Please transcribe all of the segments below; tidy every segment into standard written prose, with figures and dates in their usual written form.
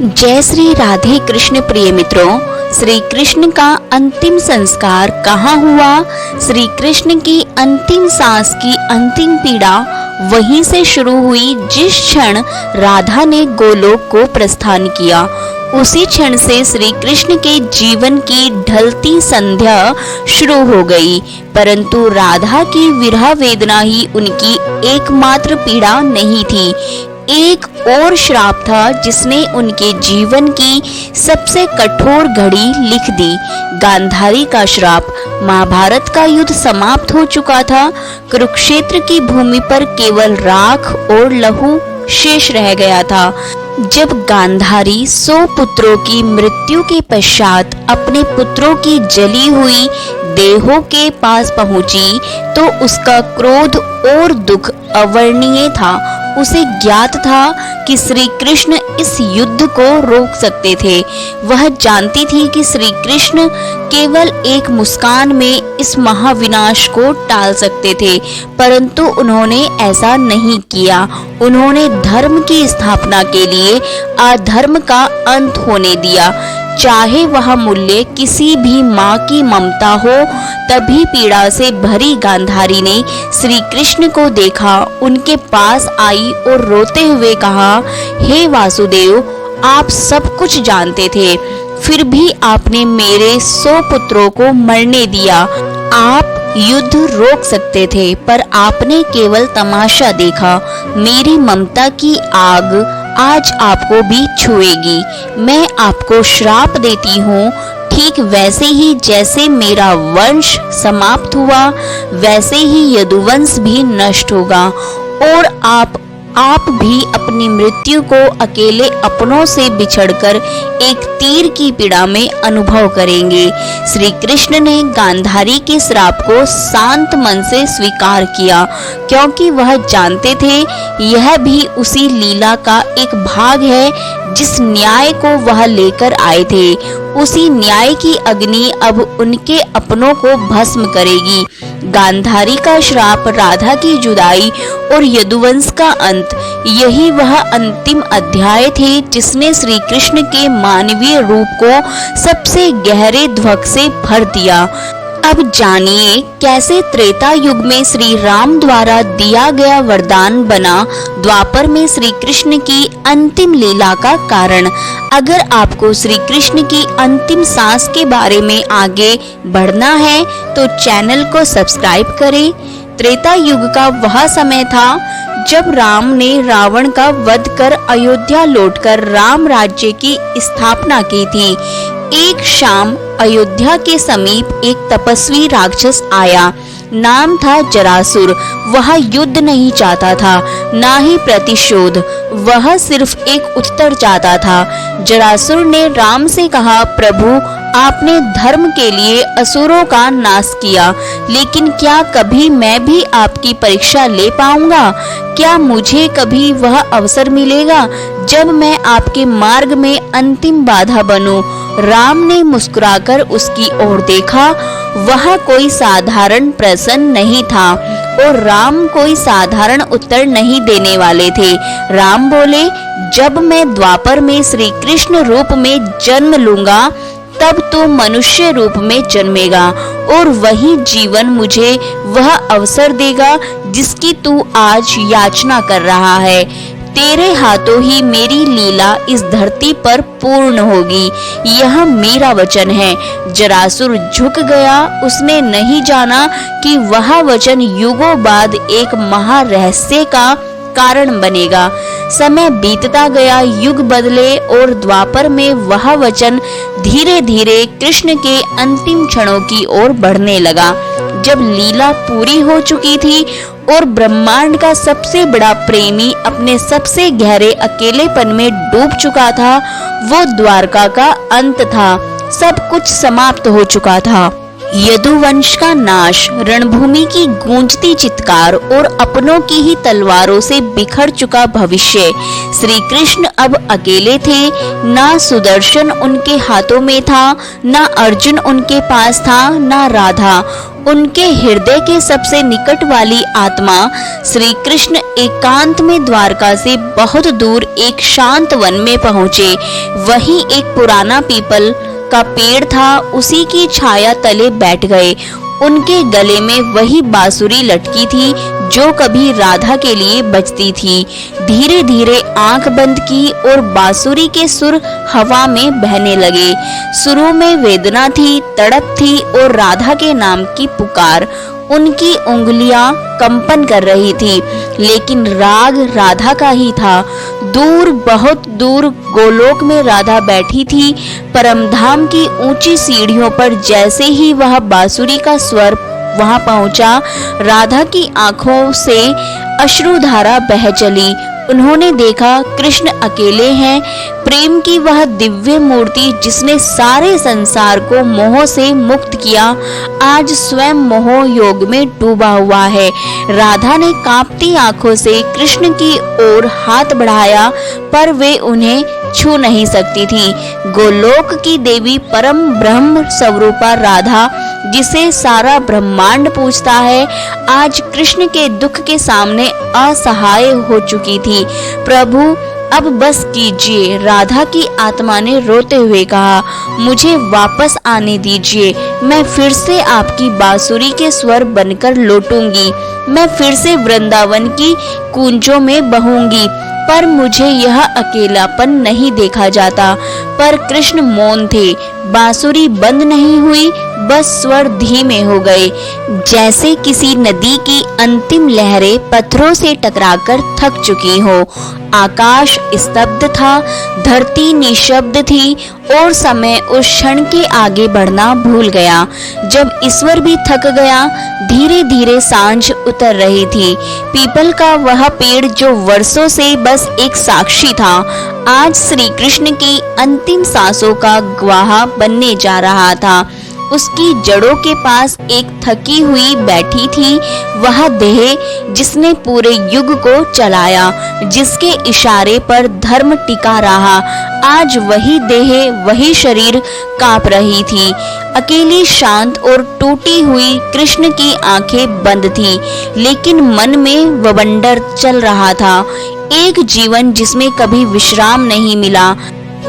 जय श्री राधे कृष्ण। प्रिय मित्रों, श्री कृष्ण का अंतिम संस्कार कहाँ हुआ? श्री कृष्ण की अंतिम सांस की अंतिम पीड़ा वहीं से शुरू हुई जिस क्षण राधा ने गोलोक को प्रस्थान किया। उसी क्षण से श्री कृष्ण के जीवन की ढलती संध्या शुरू हो गई। परंतु राधा की विरह वेदना ही उनकी एकमात्र पीड़ा नहीं थी। एक और श्राप था जिसने उनके जीवन की सबसे कठोर घड़ी लिख दी। गांधारी का श्राप। महाभारत का युद्ध समाप्त हो चुका था। कुरुक्षेत्र की भूमि पर केवल राख और लहू शेष रह गया था। जब गांधारी 100 पुत्रों की मृत्यु के पश्चात अपने पुत्रों की जली हुई देहों के पास पहुंची तो उसका क्रोध और दुख अवर्णनीय था। उसे ज्ञात था कि श्री कृष्ण इस युद्ध को रोक सकते थे। वह जानती थी कि श्री कृष्ण केवल एक मुस्कान में इस महाविनाश को टाल सकते थे, परंतु उन्होंने ऐसा नहीं किया। उन्होंने धर्म की स्थापना के लिए अधर्म का अंत होने दिया। चाहे वह मूल्य किसी भी माँ की ममता हो। तभी पीड़ा से भरी गांधारी ने श्री कृष्ण को देखा, उनके पास आई और रोते हुए कहा, हे वासुदेव, आप सब कुछ जानते थे, फिर भी आपने मेरे 100 पुत्रों को मरने दिया। आप युद्ध रोक सकते थे, पर आपने केवल तमाशा देखा। मेरी ममता की आग आज आपको भी छुएगी। मैं आपको श्राप देती हूँ, ठीक वैसे ही जैसे मेरा वंश समाप्त हुआ, वैसे ही यदुवंश भी नष्ट होगा और आप भी अपनी मृत्यु को अकेले अपनों से बिछड़कर एक तीर की पीड़ा में अनुभव करेंगे। श्री कृष्ण ने गांधारी के श्राप को शांत मन से स्वीकार किया, क्योंकि वह जानते थे यह भी उसी लीला का एक भाग है जिस न्याय को वह लेकर आए थे। उसी न्याय की अग्नि अब उनके अपनों को भस्म करेगी। गांधारी का श्राप, राधा की जुदाई और यदुवंश का अंत, यही वह अंतिम अध्याय थे जिसने श्री कृष्ण के मानवीय रूप को सबसे गहरे ध्वक से भर दिया। अब जानिए कैसे त्रेता युग में श्री राम द्वारा दिया गया वरदान बना द्वापर में श्री कृष्ण की अंतिम लीला का कारण। अगर आपको श्री कृष्ण की अंतिम सांस के बारे में आगे बढ़ना है तो चैनल को सब्सक्राइब करें। त्रेता युग का वह समय था जब राम ने रावण का वध कर अयोध्या लौटकर राम राज्य की स्थापना की थी। एक शाम अयोध्या के समीप एक तपस्वी राक्षस आया। नाम था जरासुर। वह युद्ध नहीं चाहता था, ना ही प्रतिशोध। वह सिर्फ एक उत्तर चाहता था। जरासुर ने राम से कहा, प्रभु, आपने धर्म के लिए असुरों का नाश किया, लेकिन क्या कभी मैं भी आपकी परीक्षा ले पाऊंगा? क्या मुझे कभी वह अवसर मिलेगा जब मैं आपके मार्ग में अंतिम बाधा बनूं? राम ने मुस्कुराकर उसकी ओर देखा। वह कोई साधारण प्रश्न नहीं था और राम कोई साधारण उत्तर नहीं देने वाले थे। राम बोले, जब मैं द्वापर में श्री कृष्ण रूप में जन्म लूंगा तब तो मनुष्य रूप में जन्मेगा और वही जीवन मुझे वह अवसर देगा जिसकी तू आज याचना कर रहा है। तेरे हाथों ही मेरी लीला इस धरती पर पूर्ण होगी, यह मेरा वचन है। जरासुर झुक गया। उसने नहीं जाना कि वह वचन युगों बाद एक महारहस्य का कारण बनेगा। समय बीतता गया, युग बदले और द्वापर में वह वचन धीरे धीरे कृष्ण के अंतिम क्षणों की ओर बढ़ने लगा। जब लीला पूरी हो चुकी थी और ब्रह्मांड का सबसे बड़ा प्रेमी अपने सबसे गहरे अकेलेपन में डूब चुका था, वो द्वारका का अंत था। सब कुछ समाप्त हो चुका था। यदुवंश का नाश, रणभूमि की गूंजती चित्कार और अपनों की ही तलवारों से बिखर चुका भविष्य। श्री कृष्ण अब अकेले थे। ना सुदर्शन उनके हाथों में था, ना अर्जुन उनके पास था, ना राधा। उनके हृदय के सबसे निकट वाली आत्मा श्री कृष्ण एकांत में द्वारका से बहुत दूर एक शांत वन में पहुँचे। वहीं एक पुराना पीपल का पेड़ था, उसी की छाया तले बैठ गए। उनके गले में वही बांसुरी लटकी थी जो कभी राधा के लिए बजती थी। धीरे धीरे आंख बंद की और बांसुरी के सुर हवा में बहने लगे। सुरों में वेदना थी, तड़प थी और राधा के नाम की पुकार। उनकी उंगलियां कंपन कर रही थी, लेकिन राग राधा का ही था। दूर, बहुत दूर गोलोक में राधा बैठी थी। परमधाम की ऊंची सीढ़ियों पर जैसे ही वह बांसुरी का स्वर वहां पहुंचा, राधा की आंखों से अश्रुधारा बह चली। उन्होंने देखा कृष्ण अकेले हैं। प्रेम की वह दिव्य मूर्ति जिसने सारे संसार को मोह से मुक्त किया, आज स्वयं मोह योग में डूबा हुआ है। राधा ने कांपती आंखों से कृष्ण की ओर हाथ बढ़ाया, पर वे उन्हें छू नहीं सकती थी। गोलोक की देवी परम ब्रह्म स्वरूपा राधा, जिसे सारा ब्रह्मांड पूजता है, आज कृष्ण के दुख के सामने असहाय हो चुकी थी। प्रभु, अब बस कीजिए, राधा की आत्मा ने रोते हुए कहा। मुझे वापस आने दीजिए। मैं फिर से आपकी बांसुरी के स्वर बनकर लौटूंगी। मैं फिर से वृंदावन की कूंजों में बहूंगी। पर मुझे यह अकेलापन नहीं देखा जाता। पर कृष्ण मौन थे। बांसुरी बंद नहीं हुई, बस स्वर धीमे हो गए, जैसे किसी नदी की अंतिम लहरें पत्थरों से टकराकर थक चुकी हो। आकाश स्तब्ध था, धरती निशब्द थी और समय उस क्षण के आगे बढ़ना भूल गया। जब ईश्वर भी थक गया, धीरे धीरे सांझ उतर रही थी। पीपल का वह पेड़ जो वर्षों से बस एक साक्षी था, आज श्री कृष्ण की अंतिम सांसों का गवाह बनने जा रहा था। उसकी जड़ों के पास एक थकी हुई बैठी थी वह देह जिसने पूरे युग को चलाया, जिसके इशारे पर धर्म टिका रहा। आज वही देह, वही शरीर कांप रही थी। अकेली, शांत और टूटी हुई कृष्ण की आंखें बंद थी, लेकिन मन में बवंडर चल रहा था। एक जीवन जिसमें कभी विश्राम नहीं मिला।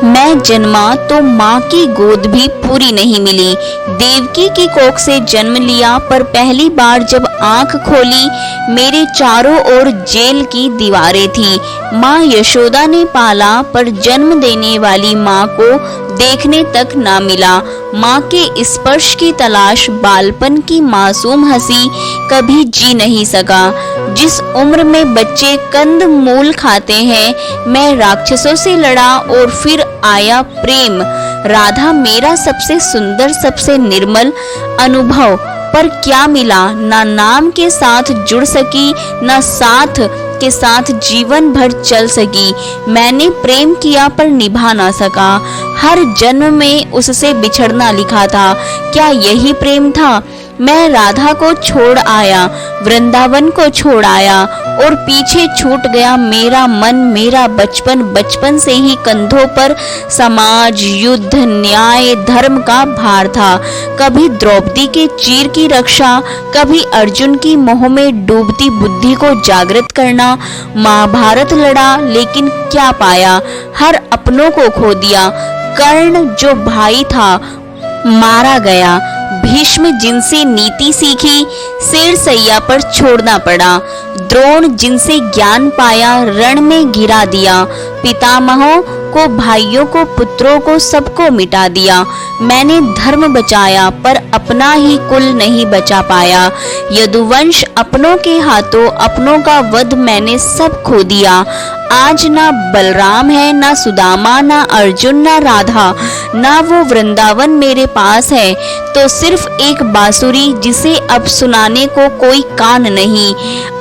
मैं जन्मा तो माँ की गोद भी पूरी नहीं मिली। देवकी की कोख से जन्म लिया, पर पहली बार जब आंख खोली, मेरे चारों ओर जेल की दीवारें थी। माँ यशोदा ने पाला, पर जन्म देने वाली माँ को देखने तक ना मिला। माँ के स्पर्श की तलाश, बालपन की मासूम हंसी कभी जी नहीं सका। जिस उम्र में बच्चे कंद मूल खाते हैं, मैं राक्षसों से लड़ा और फिर आया प्रेम। राधा मेरा सबसे सुंदर, सबसे निर्मल अनुभव, पर क्या मिला? ना नाम के साथ जुड़ सकी, ना साथ के साथ जीवन भर चल सकी। मैंने प्रेम किया पर निभा ना सका। हर जन्म में उससे बिछड़ना लिखा था। क्या यही प्रेम था? मैं राधा को छोड़ आया, वृंदावन को छोड़ आया और पीछे छूट गया मेरा मन, मेरा बचपन। बचपन से ही कंधों पर समाज, युद्ध, न्याय, धर्म का भार था। कभी द्रौपदी के चीर की रक्षा, कभी अर्जुन की मोह में डूबती बुद्धि को जागृत करना। महाभारत लड़ा, लेकिन क्या पाया? हर अपनों को खो दिया। कर्ण जो भाई था मारा गया। भीष्म जिनसे नीति सीखी, शेरसैया पर छोड़ना पड़ा। द्रोण जिनसे ज्ञान पाया, रण में गिरा दिया। पितामहों को, भाइयों को, पुत्रों को, सबको मिटा दिया। मैंने धर्म बचाया, पर अपना ही कुल नहीं बचा पाया। यदुवंश अपनों के हाथों, अपनों का वध मैंने सब खो दिया। आज ना बलराम है, ना सुदामा, ना अर्जुन, ना राधा, ना वो वृंदावन मेरे पास है। तो सिर्फ एक बांसुरी जिसे अब सुनाने को कोई कान नहीं।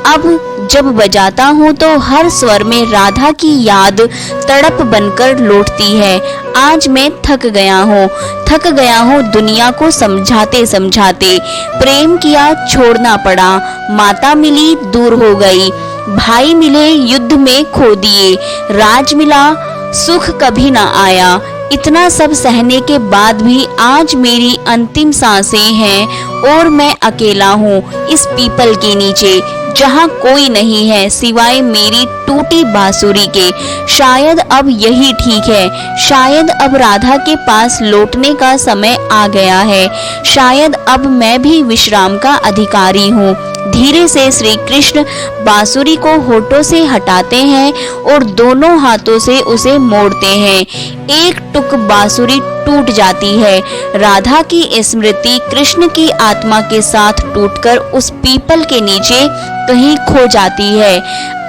अब जब बजाता हूँ तो हर स्वर में राधा की याद तड़प बनकर लौटती है। आज मैं थक गया हूँ दुनिया को समझाते समझाते। प्रेम किया छोड़ना पड़ा, माता मिली दूर हो गई, भाई मिले युद्ध में खो दिए, राज मिला सुख कभी ना आया। इतना सब सहने के बाद भी आज मेरी अंतिम सांसें हैं और मैं अकेला हूँ इस पीपल के नीचे, जहाँ कोई नहीं है सिवाय मेरी टूटी बांसुरी के। शायद अब यही ठीक है, शायद अब राधा के पास लौटने का समय आ गया है, शायद अब मैं भी विश्राम का अधिकारी हूँ। धीरे से श्री कृष्ण बांसुरी को होठों से हटाते हैं और दोनों हाथों से उसे मोड़ते हैं। एक टुक बांसुरी टूट जाती है। राधा की स्मृति कृष्ण की आत्मा के साथ टूटकर उस पीपल के नीचे कहीं खो जाती है।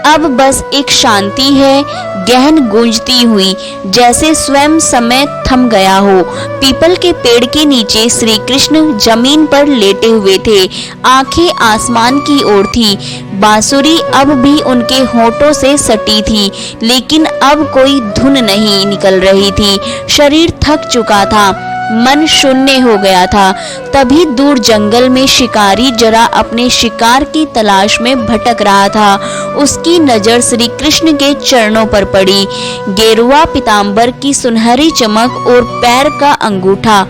अब बस एक शांति है, गहन गूंजती हुई, जैसे स्वयं समय थम गया हो। पीपल के पेड़ के नीचे श्री कृष्ण जमीन पर लेटे हुए थे, आंखें आसमान की ओर थी। बांसुरी अब भी उनके होठों से सटी थी, लेकिन अब कोई धुन नहीं निकल रही थी। शरीर थक चुका था, मन शून्य हो गया था। तभी दूर जंगल में शिकारी जरा अपने शिकार की तलाश में भटक रहा था। उसकी नजर श्री कृष्ण के चरणों पर पड़ी। गेरुआ पीतांबर की सुनहरी चमक और पैर का अंगूठा।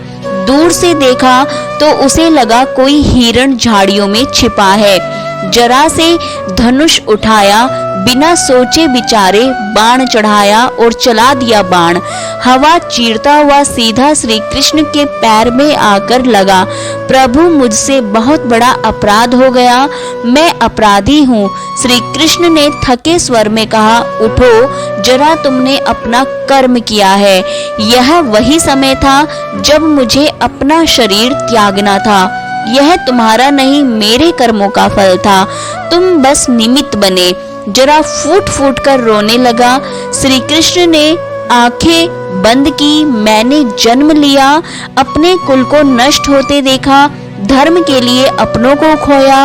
दूर से देखा तो उसे लगा कोई हिरण झाड़ियों में छिपा है। जरा से धनुष उठाया, बिना सोचे विचारे बाण चढ़ाया और चला दिया बाण। हवा चीरता हुआ सीधा श्री कृष्ण के पैर में आकर लगा। प्रभु, मुझसे बहुत बड़ा अपराध हो गया, मैं अपराधी हूँ। श्री कृष्ण ने थके स्वर में कहा, उठो, जरा तुमने अपना कर्म किया है। यह वही समय था जब मुझे अपना शरीर त्यागना था। यह तुम्हारा नहीं, मेरे कर्मों का फल था। तुम बस निमित्त बने। जरा फूट फूट कर रोने लगा। श्री कृष्ण ने आंखें बंद की। मैंने जन्म लिया, अपने कुल को नष्ट होते देखा, धर्म के लिए अपनों को खोया,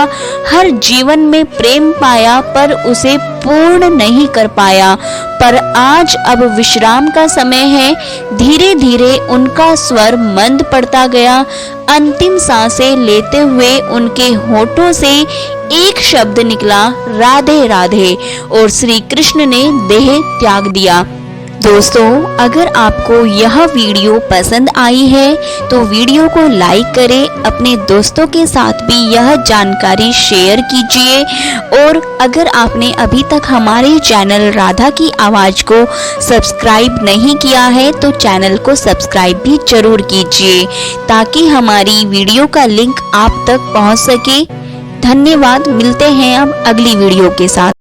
हर जीवन में प्रेम पाया पर उसे पूर्ण नहीं कर पाया। पर आज अब विश्राम का समय है। धीरे धीरे उनका स्वर मंद पड़ता गया। अंतिम सांसें लेते हुए उनके होठों से एक शब्द निकला, राधे राधे, और श्री कृष्ण ने देह त्याग दिया। दोस्तों, अगर आपको यह वीडियो पसंद आई है तो वीडियो को लाइक करें, अपने दोस्तों के साथ भी यह जानकारी शेयर कीजिए। और अगर आपने अभी तक हमारे चैनल राधा की आवाज़ को सब्सक्राइब नहीं किया है तो चैनल को सब्सक्राइब भी जरूर कीजिए, ताकि हमारी वीडियो का लिंक आप तक पहुंच सके। धन्यवाद। मिलते हैं अब अगली वीडियो के साथ।